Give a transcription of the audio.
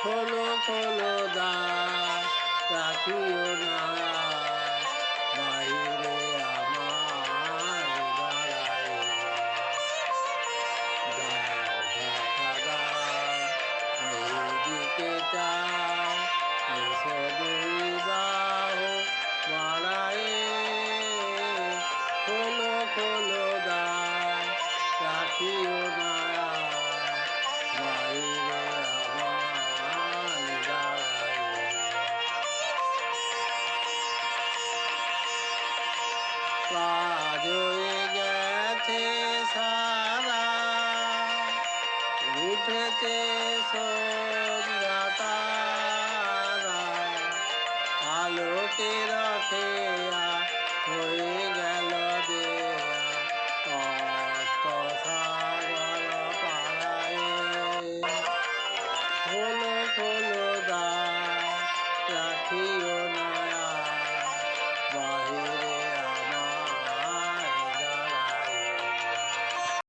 খোলো খোলো দ্বার রাখিও না বাহিরে আমার দাঁড়ায় দাও ঢাকা দাও এইদিকে চাও এসো দুই বাহু বাড়ায়ে খোলো খোলো দ্বার রাখিও না বাইরে আমার দাঁড়ায়ে কাজ হয়ে গেছে সারা উঠেছে সন্ধ্যা তারা আলোকে রাখে হয়ে গেল দেয়া কষ্ট সাগর পাড়ায় খোলো খোলো দ্বার